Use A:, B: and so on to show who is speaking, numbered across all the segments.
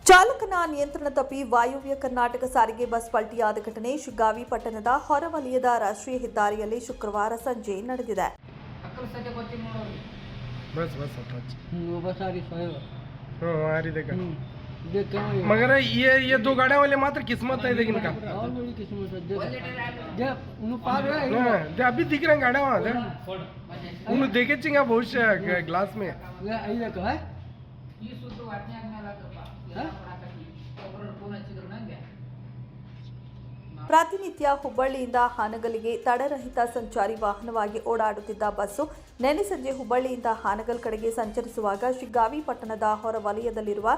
A: ಚಾಲಕನ ನಿಯಂತ್ರಣ ತಪ್ಪಿ ವಾಯುವ್ಯ ಕರ್ನಾಟಕ ಸಾರಿಗೆ ಬಸ್ ಪಲ್ಟಿಯಾದ ಘಟನೆ ಶಿಗ್ಗಾವಿ ಪಟ್ಟಣದ ಹೊರವಲಯದ ರಾಷ್ಟ್ರೀಯ ಹೆದ್ದಾರಿಯಲ್ಲಿ ಶುಕ್ರವಾರ ಸಂಜೆ ನಡೆದಿದೆ.
B: मगर ये दो गाड़ियां वाले मात्र किस्मत है लेकिन का अभी दिख रहे हैं गाड़ियां वहाँ उन्हें देखे चिंगा भविष्य ग्लास में
A: ಪ್ರತಿನಿತ್ಯ ಹುಬ್ಬಳ್ಳಿಯಿಂದ ಹಾನಗಲ್ಗೆ ತಡೆರಹಿತ ಸಂಚಾರಿ ವಾಹನವಾಗಿ ಓಡಾಡುತ್ತಿದ್ದ ಬಸ್ಸು ನೆನ್ನೆ ಸಂಜೆ ಹುಬ್ಬಳ್ಳಿಯಿಂದ ಹಾನಗಲ್ ಕಡೆಗೆ ಸಂಚರಿಸುವಾಗ ಶಿಗ್ಗಾವಿ ಪಟ್ಟಣದ ಹೊರವಲಯದಲ್ಲಿರುವ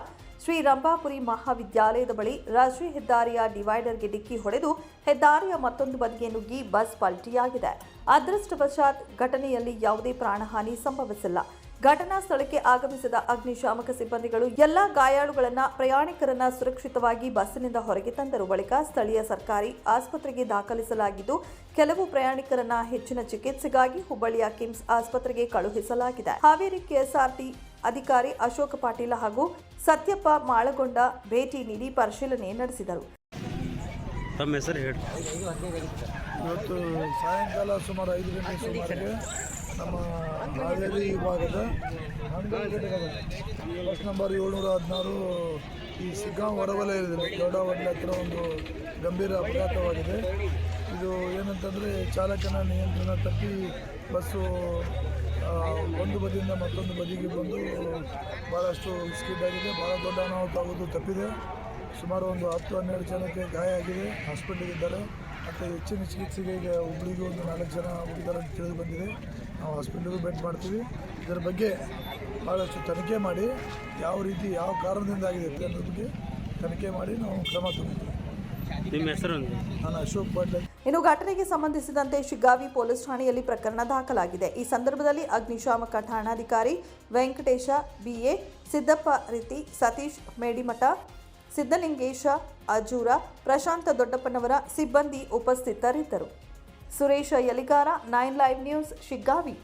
A: ಶ್ರೀ ರಂಭಾಪುರಿ ಮಹಾವಿದ್ಯಾಲಯದ ಬಳಿ ರಾಷ್ಟ್ರೀಯ ಹೆದ್ದಾರಿಯ ಡಿವೈಡರ್ಗೆ ಡಿಕ್ಕಿ ಹೊಡೆದು ಹೆದ್ದಾರಿಯ ಮತ್ತೊಂದು ಬದಿಗೆ ನುಗ್ಗಿ ಬಸ್ ಪಲ್ಟಿಯಾಗಿದೆ. ಅದೃಷ್ಟವಶಾತ್ ಘಟನೆಯಲ್ಲಿ ಯಾವುದೇ ಪ್ರಾಣಹಾನಿ ಸಂಭವಿಸಿಲ್ಲ. ಘಟನಾ ಸ್ಥಳಕ್ಕೆ ಆಗಮಿಸಿದ ಅಗ್ನಿಶಾಮಕ ಸಿಬ್ಬಂದಿಗಳು ಎಲ್ಲಾ ಗಾಯಾಳುಗಳನ್ನ ಪ್ರಯಾಣಿಕರನ್ನ ಸುರಕ್ಷಿತವಾಗಿ ಬಸ್ಸಿನಿಂದ ಹೊರಗೆ ತಂದರು. ಬಳಿಕ ಸ್ಥಳೀಯ ಸರ್ಕಾರಿ ಆಸ್ಪತ್ರೆಗೆ ದಾಖಲಿಸಲಾಗಿದ್ದು ಕೆಲವು ಪ್ರಯಾಣಿಕರನ್ನ ಹೆಚ್ಚಿನ ಚಿಕಿತ್ಸೆಗಾಗಿ ಹುಬ್ಬಳ್ಳಿಯ ಕಿಮ್ಸ್ ಆಸ್ಪತ್ರೆಗೆ ಕಳುಹಿಸಲಾಗಿದೆ. ಹಾವೇರಿ ಕೆಎಸ್ಆರ್ಟಿ ಅಧಿಕಾರಿ ಅಶೋಕ ಪಾಟೀಲ ಹಾಗೂ ಸತ್ಯಪ್ಪ ಮಾಳಗೊಂಡ ಭೇಟಿ ನೀಡಿ ಪರಿಶೀಲನೆ ನಡೆಸಿದರು.
C: ಇವತ್ತು ಸಾಯಂಕಾಲ ಸುಮಾರು 5 ಗಂಟೆ ಸುಮಾರಿಗೆ ನಮ್ಮ ಹಾವೇರಿ ವಿಭಾಗದ ಬಸ್ ನಂಬರ್ 716 ಈ ಶಿಗ್ಗಾಂವ್ ಹೊರವಲಯದಲ್ಲಿ ದೊಡ್ಡವಡ್ಲ ಹತ್ರ ಒಂದು ಗಂಭೀರ ಅಪಘಾತವಾಗಿದೆ. ಇದು ಏನಂತಂದರೆ ಚಾಲಕನ ನಿಯಂತ್ರಣ ತಪ್ಪಿ ಬಸ್ಸು ಒಂದು ಬದಿಯಿಂದ ಮತ್ತೊಂದು ಬದಿಗೆ ಬಂದು ಭಾಳಷ್ಟು ಸ್ಕಿಡ್ ಆಗಿದೆ. ಭಾಳ ದೊಡ್ಡ ಅನಾಹುತ ಆಗೋದು ತಪ್ಪಿದೆ. ಸುಮಾರು ಒಂದು 10-12 ಜನಕ್ಕೆ ಗಾಯ ಆಗಿದೆ, ಹಾಸ್ಪಿಟ್ಲಿಗೆ ಇದ್ದಾರೆ. ಮತ್ತು ಹೆಚ್ಚಿನ ಚಿಕಿತ್ಸೆಗೆ ಈಗ ಹುಬ್ಬಳ್ಳಿಗೆ ಒಂದು 4 ಜನ ಹೋಗಿದ್ದಾರೆ ಅಂತ ತಿಳಿದು ಬಂದಿದೆ. ನಾವು ಹಾಸ್ಪಿಟ್ಲಿಗೂ ಭೇಟಿ ಮಾಡ್ತೀವಿ. ಇದರ ಬಗ್ಗೆ ಭಾಳಷ್ಟು ತನಿಖೆ ಮಾಡಿ ಯಾವ ರೀತಿ ಯಾವ ಕಾರಣದಿಂದ ಆಗಿದೆ ಅನ್ನೋದ್ರ ಬಗ್ಗೆ ತನಿಖೆ ಮಾಡಿ ನಾವು ಕ್ರಮ ತಗೊಳ್ತೀವಿ.
B: ನಿಮ್ಮ ಹೆಸರು?
C: ನಾನು ಅಶೋಕ್ ಪಾಟೀಲ್.
A: ಇನ್ನು ಘಟನೆಗೆ ಸಂಬಂಧಿಸಿದಂತೆ ಶಿಗ್ಗಾವಿ ಪೊಲೀಸ್ ಠಾಣೆಯಲ್ಲಿ ಪ್ರಕರಣ ದಾಖಲಾಗಿದೆ. ಈ ಸಂದರ್ಭದಲ್ಲಿ ಅಗ್ನಿಶಾಮಕ ಠಾಣಾಧಿಕಾರಿ ವೆಂಕಟೇಶ ಬಿಎ, ಸಿದ್ದಪ್ಪ ರೀತಿ, ಸತೀಶ್ ಮೇಡಿಮಠ, ಸಿದ್ದಲಿಂಗೇಶ ಅಜೂರ, ಪ್ರಶಾಂತ ದೊಡ್ಡಪ್ಪನವರ ಸಿಬ್ಬಂದಿ ಉಪಸ್ಥಿತರಿದ್ದರು. Suresha Yaligar, 9 live news, Shiggavi.